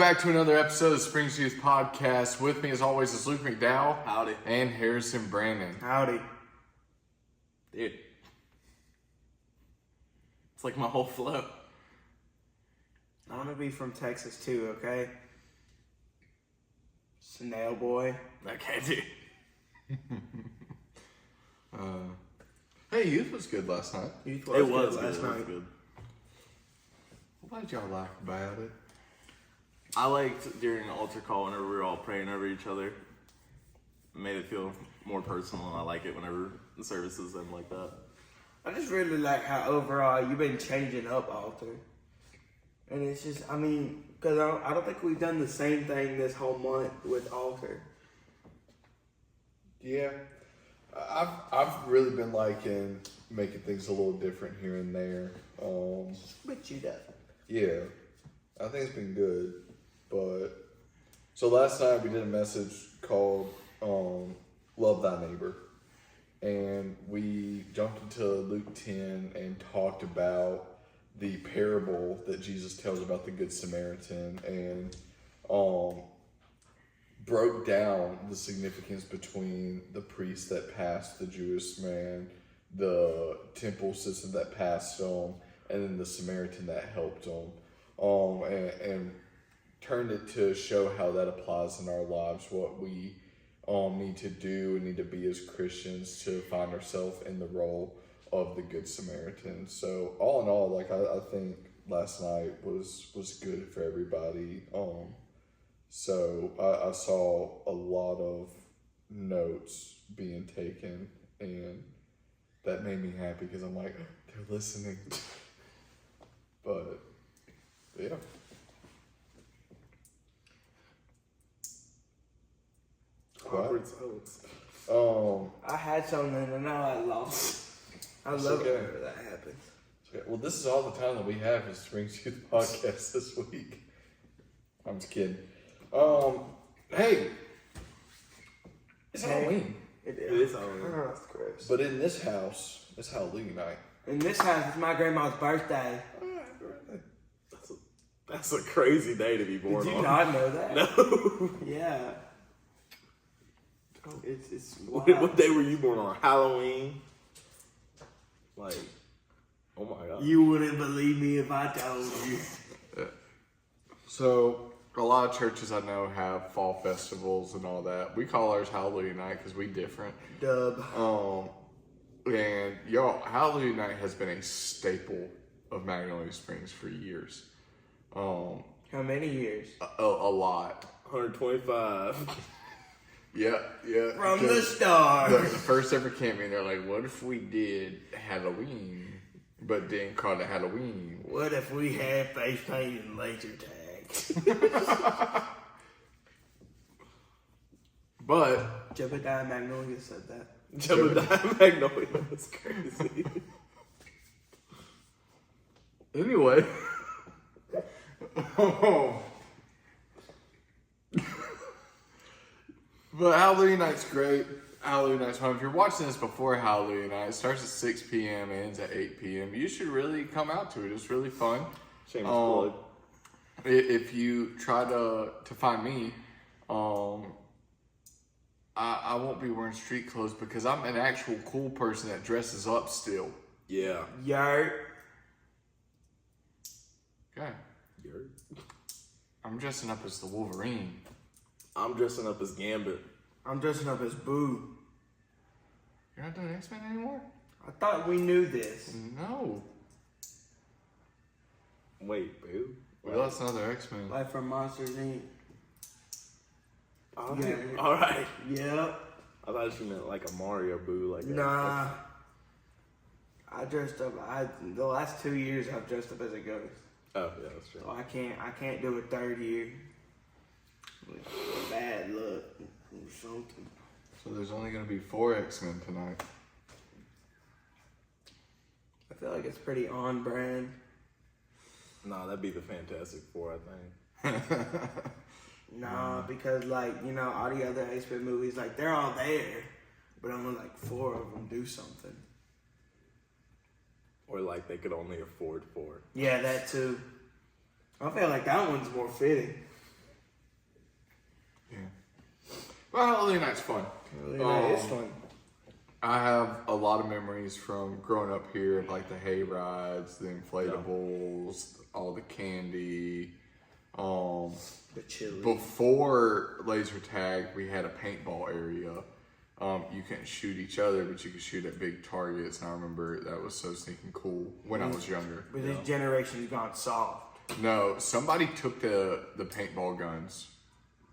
back to another episode of Springs Youth Podcast. With me, as always, is Luke McDowell. Howdy. And Harrison Brandon. Howdy. Dude. It's like my whole flow. I want to be from Texas too, okay? Snail boy. Okay, dude. Hey, youth was good last night. Youth It was good last night. good. What did y'all like about it? I liked during the altar call whenever we were all praying over each other. It made it feel more personal, and I like it whenever the services end like that. I just really like how overall you've been changing up Altar. And it's just, I mean, because I don't think we've done the same thing this whole month with Altar. Yeah, I've really been liking making things a little different here and there. But you don't. Yeah, I think it's been good. But so last night we did a message called "Love Thy Neighbor," and we jumped into Luke 10 and talked about the parable that Jesus tells about the Good Samaritan, and broke down the significance between the priest that passed the Jewish man, the temple system that passed him, and then the Samaritan that helped him, and turned it to show how that applies in our lives, what we need to do and need to be as Christians to find ourselves in the role of the Good Samaritan. So all in all, like I think last night was good for everybody. So I saw a lot of notes being taken, and that made me happy because I'm like, they're listening. But yeah. Awkward silence. I had something and now I lost. I love okay. it whenever that happens. Okay, well, this is all the time that we have for Springs Youth Podcast this week. I'm just kidding. Hey, it's Halloween. It is Halloween. Oh, that's gross. But in this house, it's Halloween night. In this house, it's my grandma's birthday. That's a crazy day to be born Did you on. not know that? No. Yeah. It's What day were you born on? Halloween? Like, oh my god. You wouldn't believe me if I told you. So, a lot of churches I know have fall festivals and all that. We call ours Hallelujah Night because we different. Dub. And y'all, Hallelujah Night has been a staple of Magnolia Springs for years. How many years? A lot. 125. Yeah. From the because start. the first ever camp meeting, they're like, what if we did Halloween, but didn't call it Halloween? What if we had face paint and laser tags? But Jebediah Magnolia said that. Jebediah Magnolia. That's crazy. anyway. But Hallelujah Night's great. Hallelujah Night's fun. If you're watching this before Hallelujah Night, it starts at 6 p.m. and ends at 8 p.m. You should really come out to it. It's really fun. Shameless plug. If you try to find me, I won't be wearing street clothes because I'm an actual cool person that dresses up still. Yeah. Yurt. Okay. You're- I'm dressing up as the Wolverine. I'm dressing up as Gambit. I'm dressing up as Boo. You're not doing X-Men anymore? I thought we knew this. No. Wait, boo? We lost another X-Men. Like from Monsters Inc. Oh, Yeah. alright. Yep. I thought you meant like a Mario boo. Like Nah. I dressed up. The last 2 years I've dressed up as a ghost. Oh, yeah, that's true. So I can't do a third year. Bad luck or something. So there's only going to be 4 X-Men tonight. I feel like it's pretty on brand. Nah, that'd be the Fantastic Four, I think. Nah, because all the other X-Men movies, they're all there, but only 4 of them do something. Or like they could only afford 4. Yeah, that too. I feel like that one's more fitting. Well, Halloween night's fun. Really nice. It's fun. I have a lot of memories from growing up here of like the hay rides, the inflatables, all the candy. The chili. Before laser tag, we had a paintball area. You couldn't shoot each other, but you could shoot at big targets. And I remember that was so stinking cool when I was younger. But this generation's gone soft. No, somebody took the paintball guns,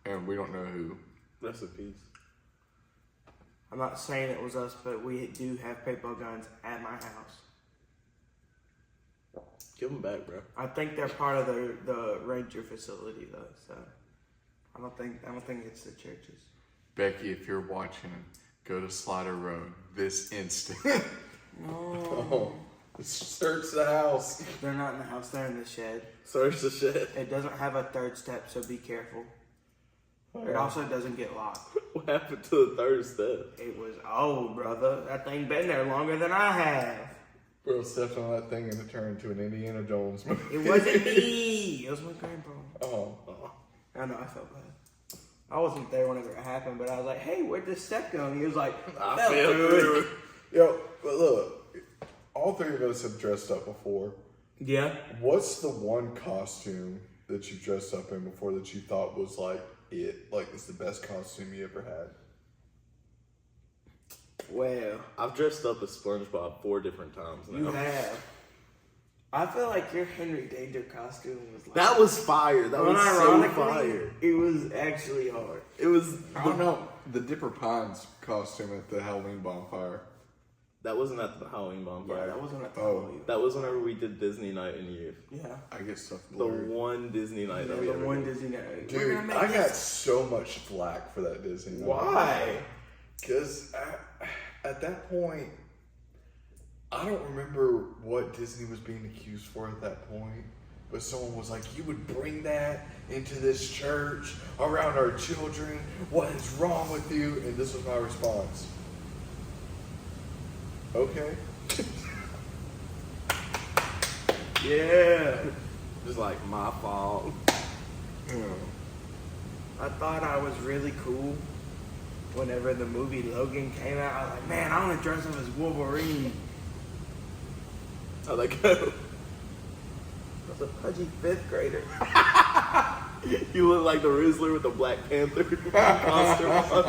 and we don't know who. Rest in peace. I'm not saying it was us, but we do have paintball guns at my house. Give them back, bro. I think they're part of the ranger facility though, so I don't think it's the churches. Becky, if you're watching, go to Slider Road this instant. Oh, search the house. They're not in the house, they're in the shed. Search the shit. It doesn't have a third step, so be careful. It also doesn't get locked. What happened to the third step? It was old, brother. That thing been there longer than I have. Bro stepped on that thing and it turned into an Indiana Jones movie. It wasn't me. It was my grandpa. Oh. I know, I felt bad. I wasn't there whenever it happened, but I was like, hey, where'd this step go? And he was like, I "Felt feel good." good. Yo, but look, all three of us have dressed up before. Yeah. What's the one costume that you dressed up in before that you thought was like it? Like, it's the best costume you ever had? Well, I've dressed up as SpongeBob 4 different times now. you have. I feel like your Henry Danger costume was like... That was fire. That was so unironically, fire. it was actually hard. It was. I don't know. The Dipper Pines costume at the Halloween bonfire. That wasn't at the Halloween bonfire. Yeah, that wasn't at the Oh. Halloween. That was whenever we did Disney Night in youth. Yeah. I get stuff The blurred. one Disney night that we The ever one did. Disney night. We're Dude, gonna make I got this- so much flack for that Disney night. Why? Because at that point, I don't remember what Disney was being accused for at that point, but someone was like, you would bring that into this church around our children. What is wrong with you? And this was my response. Okay. Yeah. Just like my fault. I thought I was really cool whenever the movie Logan came out. I was like, man, I want to dress up as Wolverine. How'd that go? I was a pudgy 5th grader. You look like the Rizzler with the Black Panther costume on.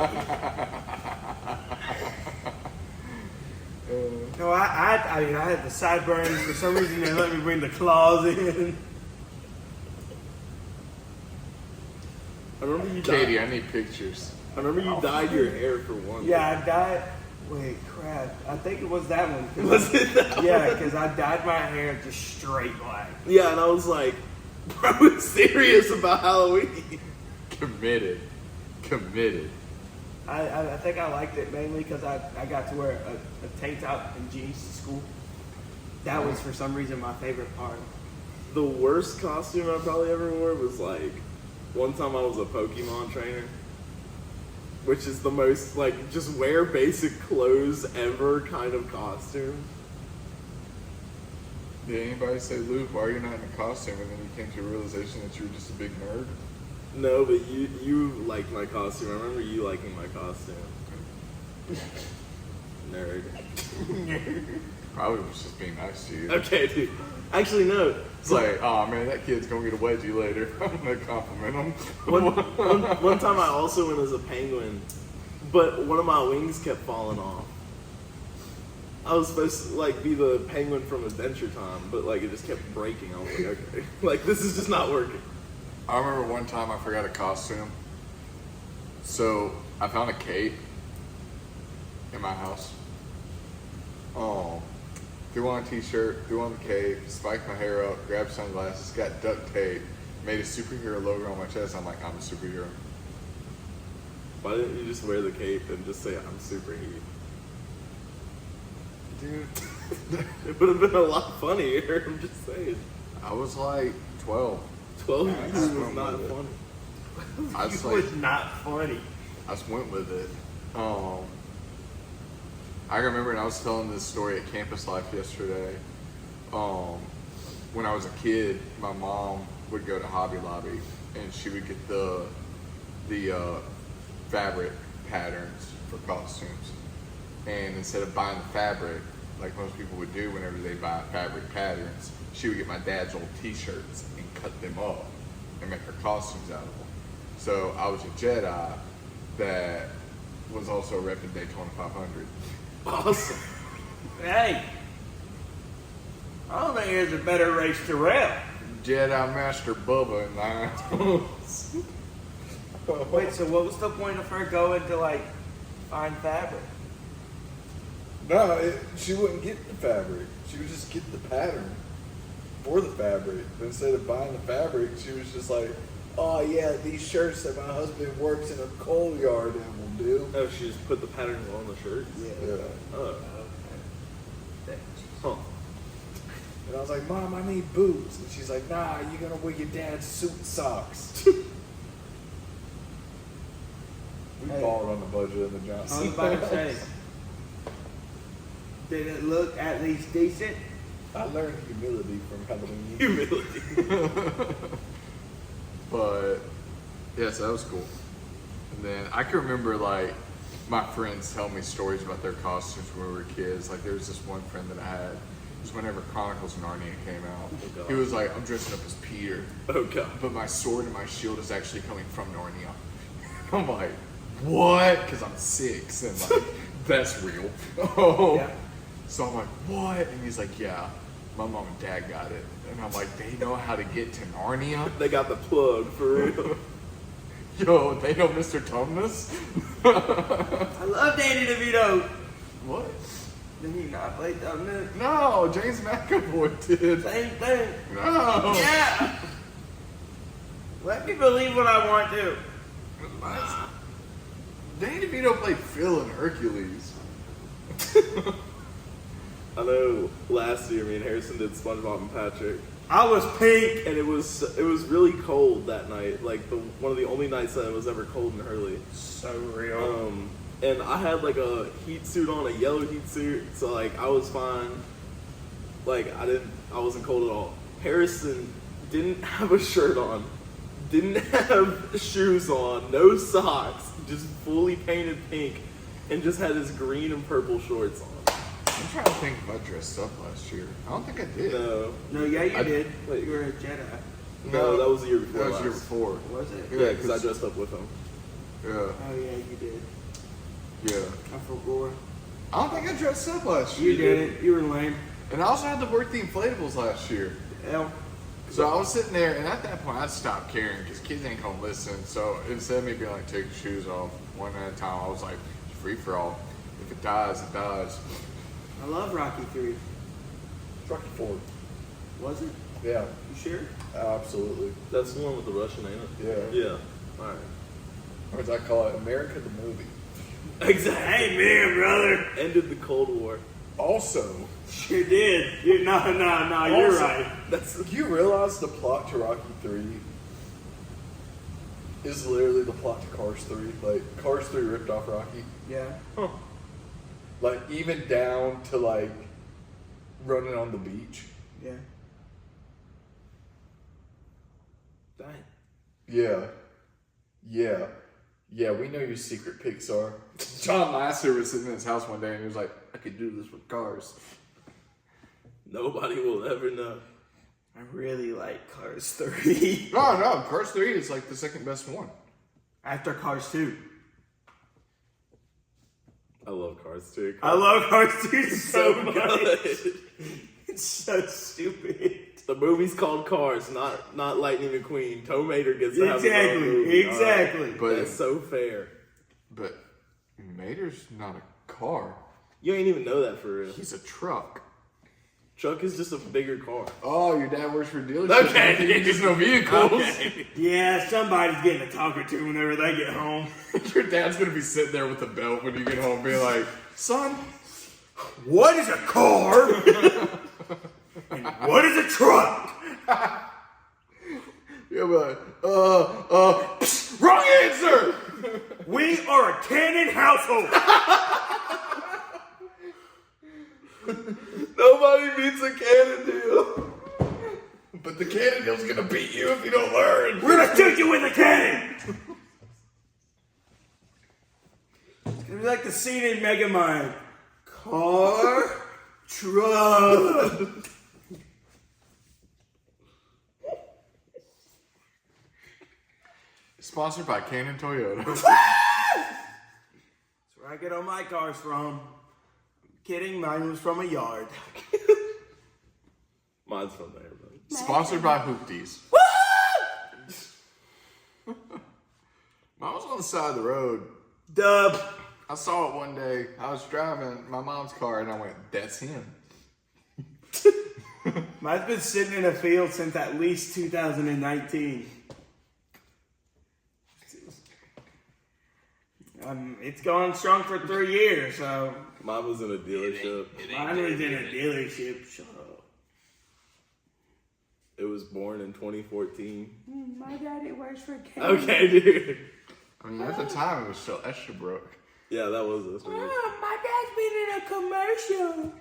No, I mean, I had the sideburns. For some reason, they let me bring the claws in. I remember you Katie, dyed. I need pictures. I remember you dyed your hair for one. Yeah, I dyed. Wait, crap. I think it was that one. 'Cause Was it that Yeah, because I dyed my hair just straight black. Yeah, and I was like, bro, it's serious about Halloween. Committed. I think I liked it mainly because I got to wear a tank top and jeans to school. That was for some reason my favorite part. The worst costume I probably ever wore was like, one time I was a Pokemon trainer, which is the most like just wear basic clothes ever kind of costume. Did anybody say, Luke, why are you not in a costume? And then you came to a realization that you were just a big nerd? No, but you liked my costume. I remember you liking my costume. Nerd. Probably was just being nice to you. Okay, dude. Actually, no. It's like, oh man, that kid's gonna get a wedgie later. I'm gonna compliment him. One time I also went as a penguin, but one of my wings kept falling off. I was supposed to like be the penguin from Adventure Time, but like it just kept breaking. I was like, okay, like this is just not working. I remember one time I forgot a costume. So I found a cape in my house. Threw on a t-shirt, threw on the cape, spiked my hair up, grabbed sunglasses, got duct tape, made a superhero logo on my chest. I'm like, I'm a superhero. Why didn't you just wear the cape and just say I'm super heat? Dude, It would have been a lot funnier. I'm just saying. I was like 12. 12 Yeah, years I was remember not that. funny. I just It like was not funny. I just went with it. I remember, and I was telling this story at Campus Life yesterday. When I was a kid, my mom would go to Hobby Lobby, and she would get the fabric patterns for costumes. And instead of buying the fabric, like most people would do whenever they buy fabric patterns, she would get my dad's old t-shirts and cut them up and make her costumes out of them. So I was a Jedi that was also repping Daytona 500. Awesome. Hey, I don't think there's a better race to rep. Jedi Master Bubba in the house. Wait, so what was the point of her going to like find fabric? No, she wouldn't get the fabric. She would just get the pattern for the fabric. But instead of buying the fabric, she was just like, oh yeah, these shirts that my husband works in a coal yard and will do. Oh, she just put the patterns on the shirts? Yeah. Oh. Okay. Huh. And I was like, Mom, I need boots. And she's like, nah, you're gonna wear your dad's suit and socks. We Hey. balled on the budget of the I was Johnson. about to say, did it look at least decent? I learned humility from Halloween. Humility. But yes, that was cool. And then I can remember like my friends telling me stories about their costumes when we were kids. Like there was this one friend that I had. It was whenever Chronicles of Narnia came out. Oh, God. He was like, I'm dressing up as Peter, Oh, God. but my sword and my shield is actually coming from Narnia. I'm like, what? Because I'm 6 and like that's real. Oh. Yeah. So I'm like, what? And he's like, yeah, my mom and dad got it. And I'm like, they know how to get to Narnia? They got the plug for real. Yo, they know Mr. Tumnus? I love Danny DeVito. What? Did he not play Thumbnail? No, James McAvoy did. Same thing. No. Yeah. Let me believe what I want to. Danny DeVito played Phil in Hercules. I know last year me and Harrison did SpongeBob and Patrick. I was pink. And it was really cold that night. Like one of the only nights that it was ever cold in Hurley. So real. And I had like a heat suit on, a yellow heat suit, so like I was fine. Like I wasn't cold at all. Harrison didn't have a shirt on, didn't have shoes on, no socks, just fully painted pink, and just had his green and purple shorts on. I'm trying to think if I dressed up last year. I don't think I did. No, No, yeah, you I- did. But you were a Jedi. no, that was the year before. That was the year last. before. Was it? Yeah, because I dressed up with him. Yeah, Oh yeah, you did. yeah. I forgot. I don't think I dressed up last year. You didn't. You were lame. And I also had to work the inflatables last year. Hell. So I was sitting there, and at that point, I stopped caring because kids ain't gonna listen. So instead of me being like, take your shoes off one at a time, I was like, free for all. If it dies, it dies. I love Rocky 3. Rocky Ford. Was it? Yeah, You sure? absolutely. That's the one with the Russian, ain't it? Yeah. Yeah. All right. Or as I call it, America the movie. Exactly. Hey man, brother. Ended the Cold War. Also, Sure did. No, you're Also- right. That's do you realize the plot to Rocky 3 is literally the plot to Cars 3? Like, Cars 3 ripped off Rocky. Yeah. Like, even down to, like, running on the beach. Yeah. dang. Yeah. Yeah, we know your secret Pixar. John Lasseter was sitting in his house one day and he was like, I could do this with cars. Nobody will ever know. I really like Cars 3. No, Cars 3 is like the second best one. After Cars 2. I love Cars too. I love Cars 2 so So much. good. It's so stupid. The movie's called Cars, not Lightning McQueen. Toe Mater gets to have his own Exactly. movie. Exactly. But That's so fair. but Mater's not a car. You ain't even know that for real. He's a truck. Truck is just a bigger car. Oh, your dad works for a dealership. Okay. You just know vehicles. Yeah, somebody's getting a talk or two whenever they get home. Your dad's gonna be sitting there with the belt when you get home, being like, "Son, What is a car? And what is a truck? you'll be like, wrong answer." We are a cannon household. Nobody beats a Cannondale. But the Cannondale's gonna beat you if you don't learn. We're gonna shoot you with a cannon. the scene in Megamind. Car, truck. Sponsored by Canon Toyota. That's where I get all my cars from. Kidding, mine was from a yard. Mine's from there, bro. Sponsored by Hoopties. Mine was on the side of the road. Dub. I saw it one day. I was driving my mom's car and I went, that's him. Mine's been sitting in a field since at least 2019. It's gone strong for 3 years, so Mine was in a dealership. mine was in a dealership. Shut up. It was born in 2014. My daddy works for Ken. Okay, dude. I mean, at the time it was still extra broke. Yeah, that was this one. My dad's been in a commercial.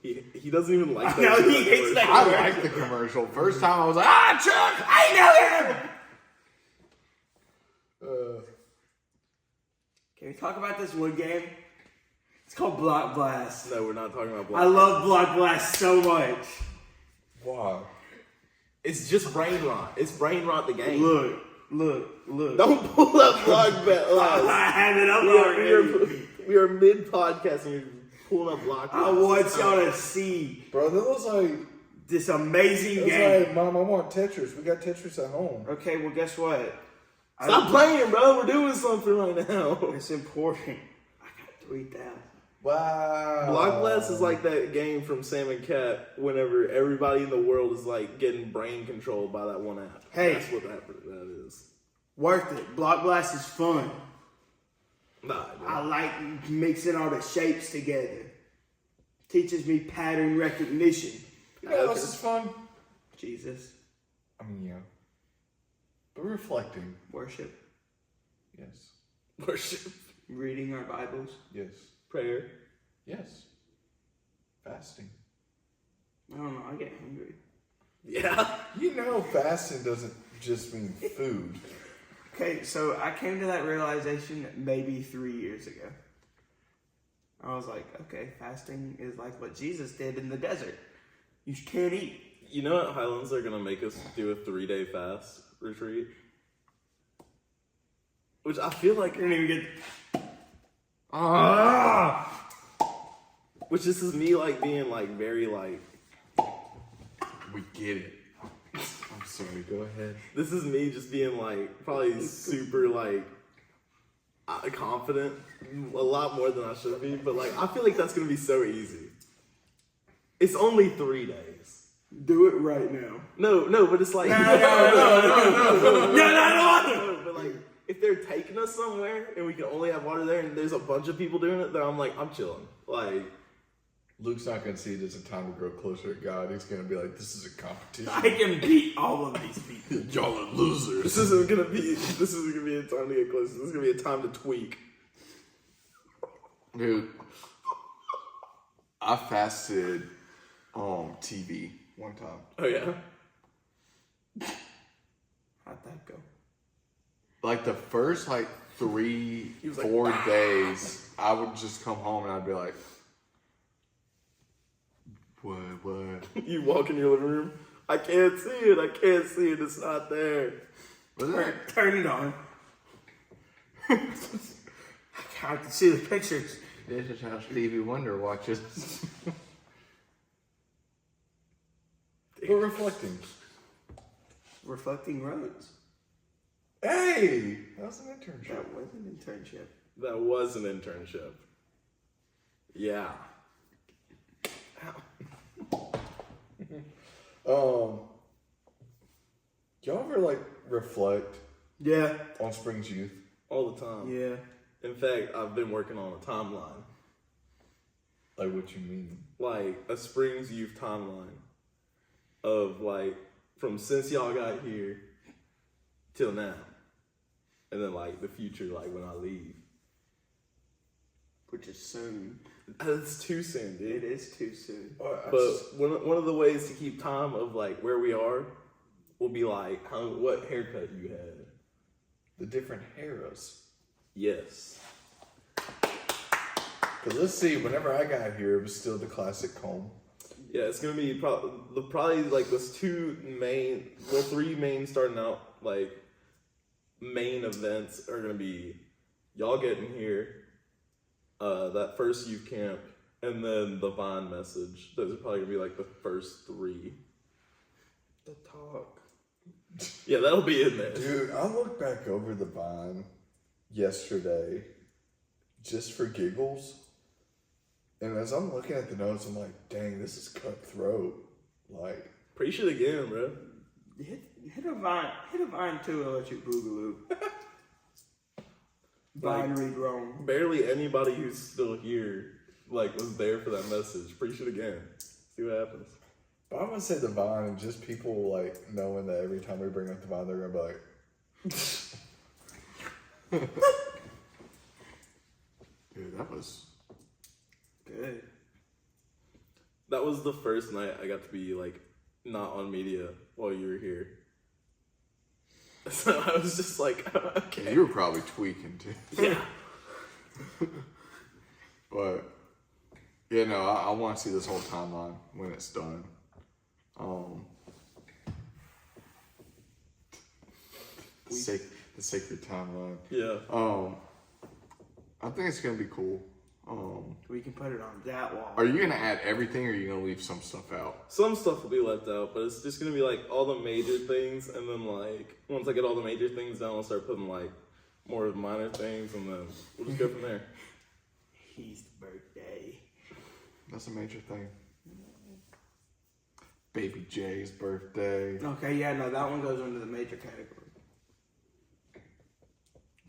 He doesn't even like that. No, he shit. hates that. I liked the commercial. First time I was like, Chuck! I know him! Can we talk about this one game? It's called Block Blast. No, we're not talking about I Block. love Block Blast so much. Wow. It's just brain rot. It's brain rot the game. Look. Don't pull up Block Blast. I have it up already. We are mid podcast and you're pulling up Block Blast. I want y'all to see Bro, that was like, this amazing game. Mom, I want Tetris. We got Tetris at home. Okay, well, guess what? Stop playing, bro. We're doing something right now. It's important. I got 3,000. Wow. Block Blast is like that game from Sam and Cat whenever everybody in the world is like getting brain controlled by that one app. Hey. That's what that is. Worth it. Block Blast is fun. Nah, dude. I like mixing all the shapes together. Teaches me pattern recognition. You know what else is fun? Jesus. I mean, yeah. But reflecting. Worship. Yes. Worship, Reading our Bibles. Yes. prayer. Yes. Fasting. I don't know. I get hungry. Yeah. You know, fasting doesn't just mean food. Okay, so I came to that realization maybe 3 years ago. I was like, okay, fasting is like what Jesus did in the desert. You can't eat. You know what Highlands are gonna make us do a 3-day fast retreat? Which I feel like You're gonna even get. which this is me like being like very like We get it. I'm sorry, go ahead. this is me just being like probably super like confident a lot more than I should be, but like I feel like that's gonna be so easy. It's only 3 days. Do it right now. No, but it's like No. But like, if they're taking us somewhere and we can only have water there, and there's a bunch of people doing it, then I'm like, I'm chilling. Like, Luke's not going to see it as a time to grow closer to God. He's going to be like, this is a competition. I can beat all of these people. Y'all are losers. this isn't gonna be a time to get closer. This is gonna be a time to tweak. Dude, I fasted TV one time. Oh yeah. How'd that go? Like the first like 3, was like, 4 days, I would just come home and I'd be like, what? You walk in your living room. I can't see it. It's not there. Was it? Turn it on. I can see the pictures. This is how Stevie Wonder watches. We're reflecting. Reflecting roads. Hey! That was an internship. That was an internship. That was an internship. Yeah. Y'all ever like reflect Yeah. on Spring's youth? All the time. Yeah. In fact, I've been working on a timeline. Like what you mean? Like a Springs Youth timeline of like from since y'all got here till now. And then like the future, like when I leave. Which is soon. It's too soon, dude. It is too soon. But one of the ways to keep time of like where we are will be like what haircut you had. The different eras. Yes. Cause let's see, whenever I got here, it was still the classic comb. Yeah, it's gonna be probably like those three main starting out like main events are gonna be y'all getting here, that first youth camp, and then the Vine message. Those are probably gonna be like the first three. The talk. Yeah, that'll be in there. Dude, I looked back over the Vine yesterday just for giggles. And as I'm looking at the notes, I'm like, dang, this is cutthroat. Like, Preach it again, bro. Hit a vine too, and let you boogaloo. Vine read wrong. Barely anybody who's still here like was there for that message. Preach it again. See what happens. but I'm gonna say the Vine and just people like knowing that every time we bring up the Vine, they're gonna be like, dude, that was Good. That was the first night I got to be like not on media while you were here. So I was just like, okay. You were probably tweaking too. Yeah. But yeah, no, I want to see this whole timeline when it's done. The sacred timeline. Yeah. I think it's gonna be cool. We can put it on that wall. Are you gonna add everything, or are you gonna leave some stuff out? Some stuff will be left out, but it's just gonna be like all the major things, and then like once I get all the major things down, I'll start putting like more of the minor things, and then we'll just go from there. His birthday. That's a major thing. Baby Jay's birthday. Okay, yeah, no, that one goes into the major category.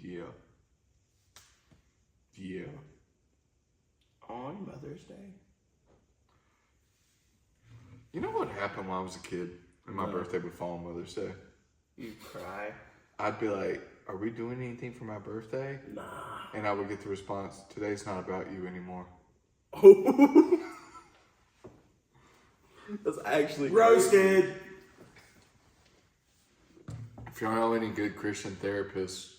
Yeah. Yeah. On Mother's Day. You know what happened when I was a kid and my birthday would fall on Mother's Day? You cry. I'd be like, are we doing anything for my birthday? Nah. And I would get the response, today's not about you anymore. Oh, that's actually crazy. Roasted. If y'all know any good Christian therapists,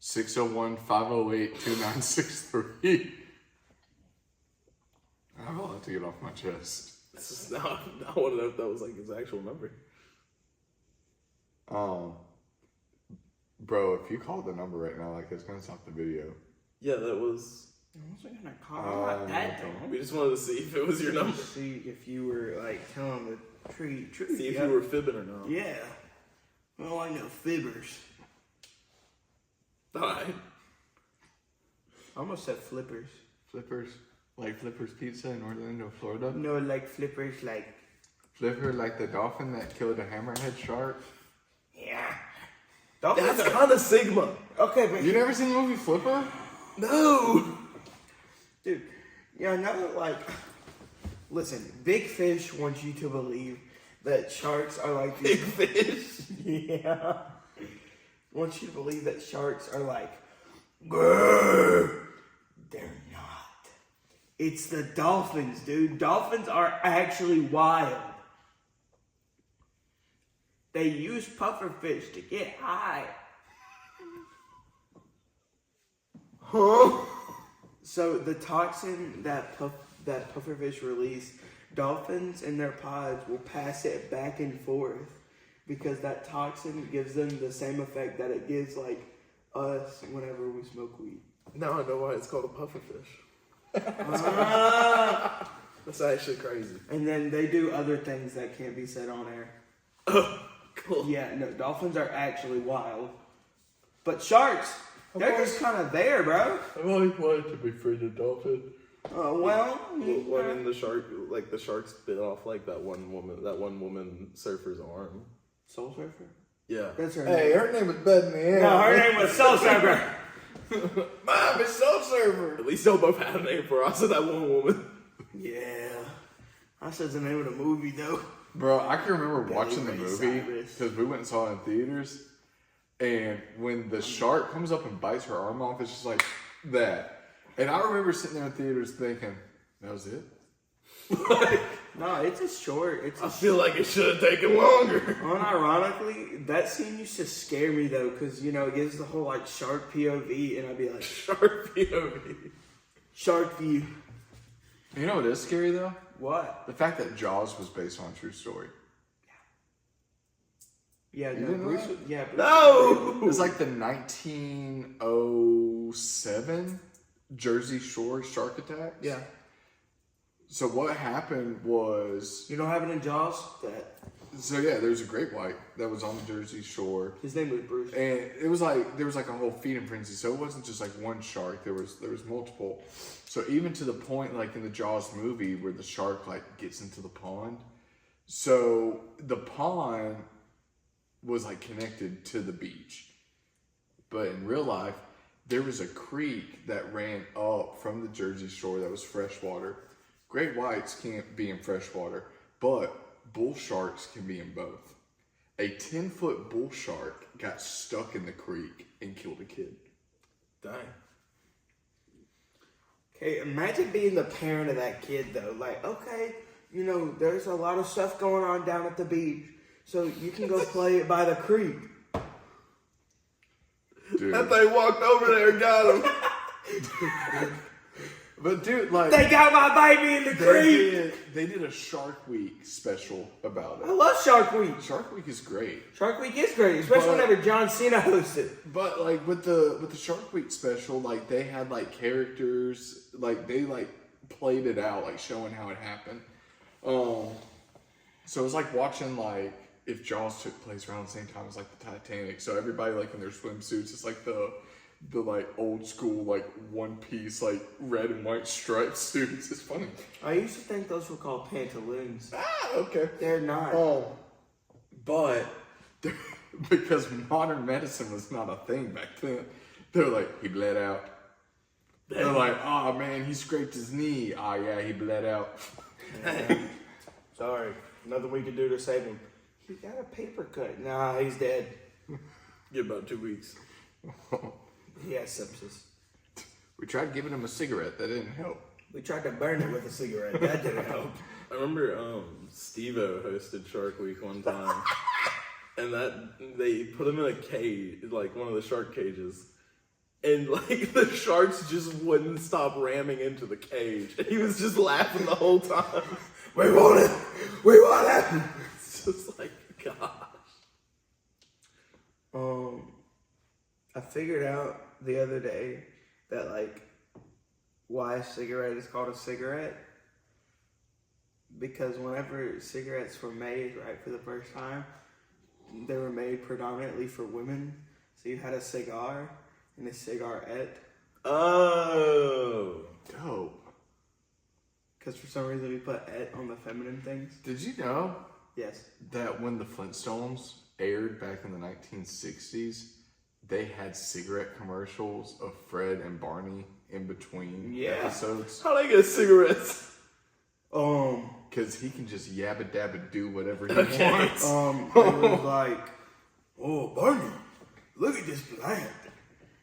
601-508-2963. I have a lot to get off my chest. This is now, I want to know if that was like his actual number. Bro, if you call the number right now, like it's gonna stop the video. Yeah, that was. I wasn't gonna call like that though. We just wanted to see if it was your number. See if you were like telling the truth. See if you were fibbing or not. Yeah. Well, I know fibbers. Alright. I almost said flippers. Flippers? Like Flippers Pizza in Orlando, Florida? No, like flippers, like Flipper like the dolphin that killed a hammerhead shark? yeah. That's kind of Sigma. Okay, but You never seen the movie Flipper? No. dude, yeah, no, like, listen, Big Fish wants you to believe that sharks are like Big fish. yeah. Wants you to believe that sharks are like, grrr. They're not. It's the dolphins, dude. Dolphins are actually wild. They use pufferfish to get high. Huh? So the toxin that pufferfish release, dolphins in their pods will pass it back and forth because that toxin gives them the same effect that it gives like us whenever we smoke weed. Now I know why it's called a pufferfish. Ah. That's actually crazy. And then they do other things that can't be said on air. Oh, cool. Yeah, no, dolphins are actually wild. But sharks, they're just kind of there, bro. I've always wanted to befriend a dolphin. Well, When the shark bit off like that one woman surfer's arm. Soul Surfer? Yeah. That's her hey, name. her name was Beth in the Air. No, her name was Soul Surfer. Mom, it's Soul Surfer. At least y'all both had a name for her. I said that one woman. Yeah. I said the name of the movie, though. Bro, I can remember Billy watching the Ray movie Cyrus. because we went and saw it in theaters. And when the shark comes up and bites her arm off, it's just like that. And I remember sitting there in theaters thinking, that was it? No, it's a short. It's I a feel like it should have taken longer. Unironically, that scene used to scare me though, because you know it gives the whole like shark POV, and I'd be like, Shark POV. Shark View. You know what is scary though? What? The fact that Jaws was based on a true story. Yeah, You no, didn't know Bruce. that? Yeah, Bruce. No! It was like the 1907 Jersey Shore shark attacks. Yeah. So what happened was, You know what happened in Jaws? there's a great white that was on the Jersey Shore. His name was Bruce. And it was like there was like a whole feeding frenzy, so it wasn't just like one shark. There was multiple. So even to the point like in the Jaws movie where the shark like gets into the pond, so the pond was like connected to the beach, but in real life there was a creek that ran up from the Jersey Shore that was freshwater. Great whites can't be in freshwater, but bull sharks can be in both. A 10-foot bull shark got stuck in the creek and killed a kid. Dang. Okay, imagine being the parent of that kid though. Like, okay, you know, there's a lot of stuff going on down at the beach, so you can go play it by the creek. Dude. That thing walked over there and got him. But dude, like They got my baby in the creek. they did a Shark Week special about I it. love Shark Week. Shark Week is great. Shark Week is great, especially But- whenever John Cena hosts it. But like with the Shark Week special, like they had like characters, like they like played it out, like showing how it happened. So it was like watching like if Jaws took place around the same time as like the Titanic. So everybody like in their swimsuits, it's like the like old school like one piece like red and white striped suits. It's funny. I used to think those were called pantaloons. Ah, okay. They're not. But because modern medicine was not a thing back then, they were like, he bled out. They're like, oh man, he scraped his knee. Oh yeah, he bled out. Sorry, nothing we can do to save him. He got a paper cut. Nah, he's dead. Get about 2 weeks. He has sepsis. We tried giving him a cigarette. That didn't help. We tried to burn it with a cigarette. That didn't help. I remember Steve-O hosted Shark Week one time. And that they put him in a cage, like one of the shark cages. And like the sharks just wouldn't stop ramming into the cage. And he was just laughing the whole time. We want it. We want it. It's just like, gosh. I figured out the other day that like why a cigarette is called a cigarette. Because whenever cigarettes were made, right, for the first time, they were made predominantly for women. So you had a cigar and a cigarette. Oh. Dope. Because for some reason we put "et" on the feminine things. Did you know Yes. that when the Flintstones aired back in the 1960s, they had cigarette commercials of Fred and Barney in between episodes? How'd I get cigarettes? Because he can just yabba dabba do whatever he wants. It was like, oh, Barney, look at this plant.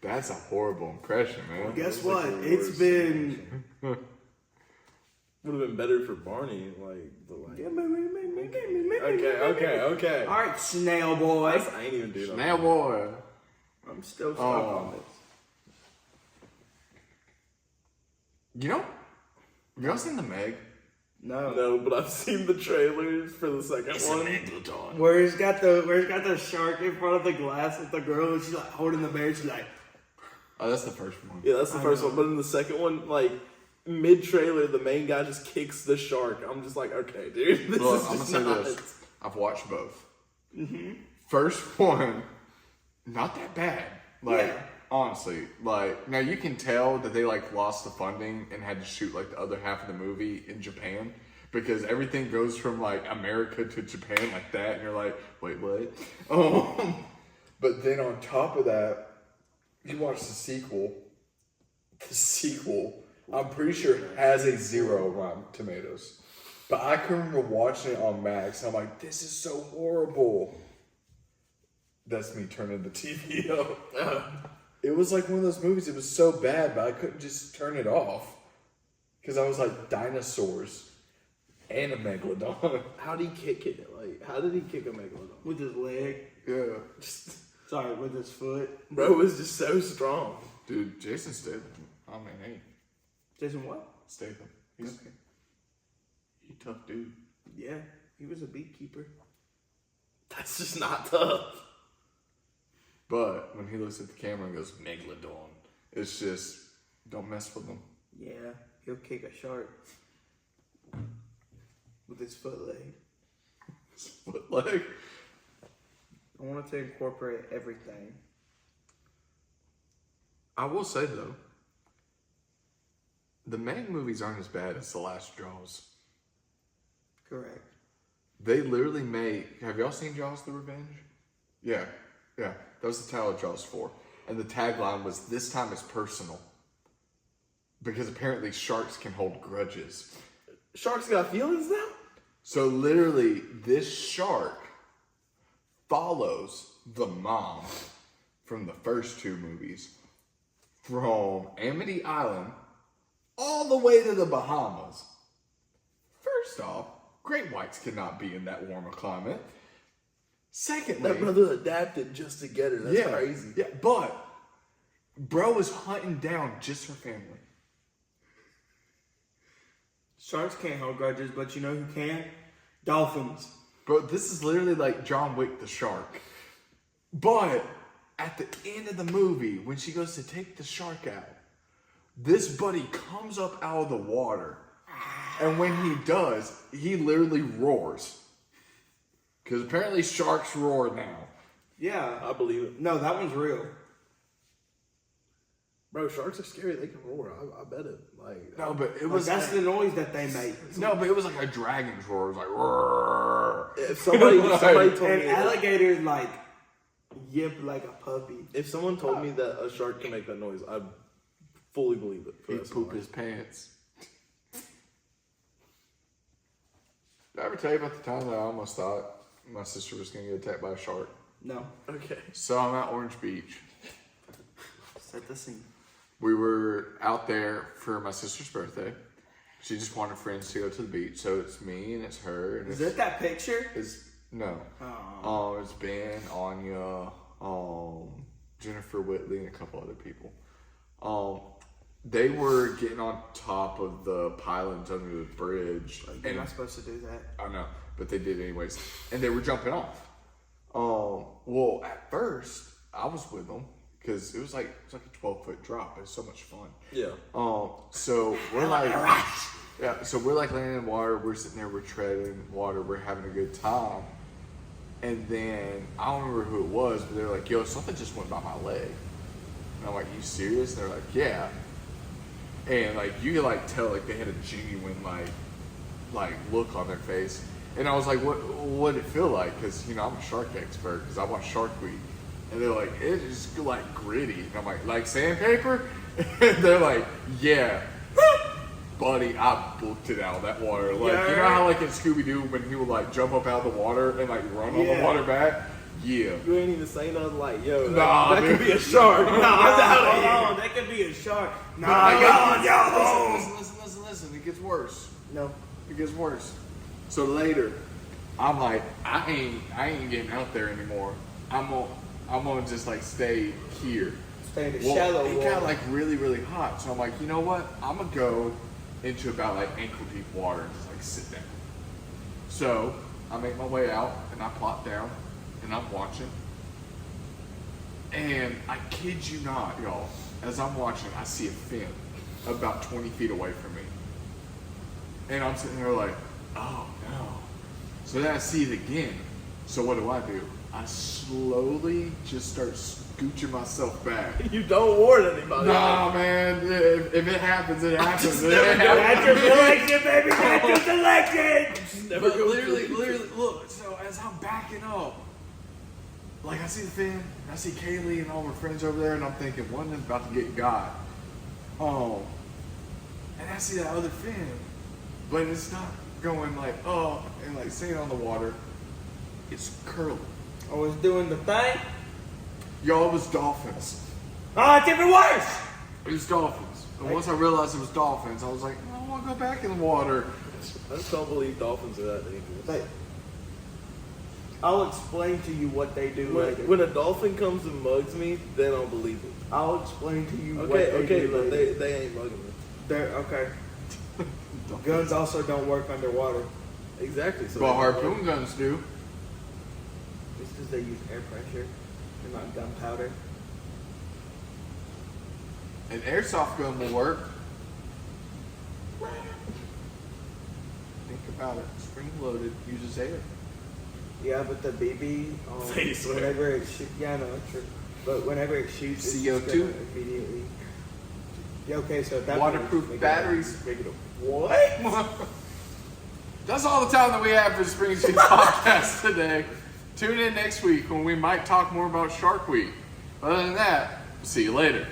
That's a horrible impression, man. Guess what? It's been. Would have been better for Barney, like the like. Okay. Okay. All right, snail boy. I ain't even do that. Snail boy. I'm still stuck on this. You know, have y'all seen the Meg? No. No, but I've seen the trailers for the second one. Megalodon. Where it's got the shark in front of the glass with the girl and she's like holding the bear. She's like, Oh, that's the first one. Yeah, that's the first one. But in the second one, like mid trailer, the main guy just kicks the shark. I'm just like, okay, dude, this Look, is I'm just gonna say not. this. I've watched both. First one, not that bad. Like, Yeah. honestly, like, now you can tell that they, like, lost the funding and had to shoot, like, the other half of the movie in Japan because everything goes from, like, America to Japan like that, and you're like, wait, what? But then on top of that, you watch the sequel. The sequel, I'm pretty sure, has a 0 Rotten Tomatoes. But I can remember watching it on Max, and I'm like, this is so horrible. That's me turning the TV up. It was like one of those movies, it was so bad, but I couldn't just turn it off. Because I was like, dinosaurs and a megalodon. How did he kick it? Like, how did he kick a megalodon? with his leg. Yeah. Sorry, with his foot. Bro was just so strong. Dude, Jason Statham, I mean, hey. Jason what? Statham. He's Okay. a tough dude. Yeah, he was a beekeeper. That's just not tough. But when he looks at the camera and goes, Megalodon, it's just, don't mess with him. Yeah, he'll kick a shark with his foot leg. His foot leg. I wanted to incorporate everything. I will say, though, the Meg movies aren't as bad as The Last Jaws. Correct. They literally make. Have y'all seen Jaws: The Revenge? Yeah. That was the title of Jaws 4. And the tagline was, "This time it's personal." Because apparently sharks can hold grudges. Sharks got feelings now? So literally, this shark follows the mom from the first two movies from Amity Island all the way to the Bahamas. First off, great whites cannot be in that warmer climate. Secondly, That brother adapted just to get her. That's crazy. Yeah, but bro was hunting down just her family. Sharks can't hold grudges, but you know who can? Dolphins. Bro, this is literally like John Wick the shark. But at the end of the movie, when she goes to take the shark out, this buddy comes up out of the water. And when he does, he literally roars. Because apparently sharks roar now. Yeah. I believe it. No, that one's real. Bro, sharks are scary. They can roar. I bet it. Like, No, but it Like, was that's the noise that they make. no, but it was like a dragon's roar. It was like roar. if somebody told And me alligators like yip like a puppy. if someone told me that a shark can make that noise, I'd fully believe it. For He'd that poop story. his pants. Did I ever tell you about the time that I almost thought my sister was going to get attacked by a shark? No. Okay. So I'm at Orange Beach. Set the scene. We were out there for my sister's birthday. She just wanted friends to go to the beach. So it's me and it's her. And Is it's, it that picture? no. It's Ben, Anya, Jennifer Whitley, and a couple other people. They were getting on top of the pylons under the bridge. You're not supposed to do that. I know, but they did anyways. And they were jumping off. Well, at first, I was with them because it was like a 12-foot drop. It was so much fun. Yeah. So we're like, so we're like laying in water. We're sitting there, we're treading water. We're having a good time. And then I don't remember who it was, but they're like, "Yo, something just went by my leg." And I'm like, "You serious?" And they're like, "Yeah." And like you could like tell like they had a genuine like look on their face. And I was like, what did it feel like? Because, you know, I'm a shark expert because I watch Shark Week. And they're like, it is like gritty. And I'm like sandpaper? And they're like, yeah. Buddy, I booked it out of that water. Like, Yeah. you know how like in Scooby-Doo when he would like jump up out of the water and like run on the Yeah. water back? Yeah. You ain't even saying nothing like, yo, Nah, that dude. could be a shark. Hold on, that could be a shark. No, Listen. It gets worse. No. It gets worse. So later, I'm like, I ain't getting out there anymore. I'm gonna just like stay here. Stay in the Well, shallow it water. got like really, really hot. So I'm like, you know what? I'm gonna go into about like ankle deep water and just like sit down. So I make my way out and I plop down and I'm watching. And I kid you not, y'all, as I'm watching, I see a fin about 20 feet away from me. And I'm sitting there like, oh no. So then I see it again. So what do? I slowly just start scooching myself back. You don't warn anybody. Nah, man. If it happens, it happens. Natural selection, baby, natural selection. Never But go literally, through. look. So as I'm backing up, like I see the fin, I see Kaylee and all my friends over there, and I'm thinking one of them's about to get got. And I see that other fin, but it's not going like and like staying on the water. It's curling. I was doing the thing. Y'all, it was dolphins. Oh, it's even worse. It was dolphins. And once I realized it was dolphins, I was like, I want to go back in the water. I just don't believe dolphins are that dangerous. Like, I'll explain to you what they do later. When a dolphin comes and mugs me, then I'll believe it. I'll explain to you what Okay, they do but later. they ain't mugging me. They're okay. Guns also don't work underwater. Exactly. So Well, they- harpoon guns do. It's because they use air pressure and not gunpowder. An airsoft gun will work. Think about it. Spring loaded, uses air. Yeah, but the BB, They swear. whenever it shoots, yeah, I know, it's true. But whenever it shoots, it's just CO2? gonna immediately. Yeah, okay, so that Waterproof make it- batteries. Make it a what? That's all the time that we have for the Spring Street podcast today. Tune in next week when we might talk more about Shark Week. Other than that, see you later.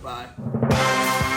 Bye.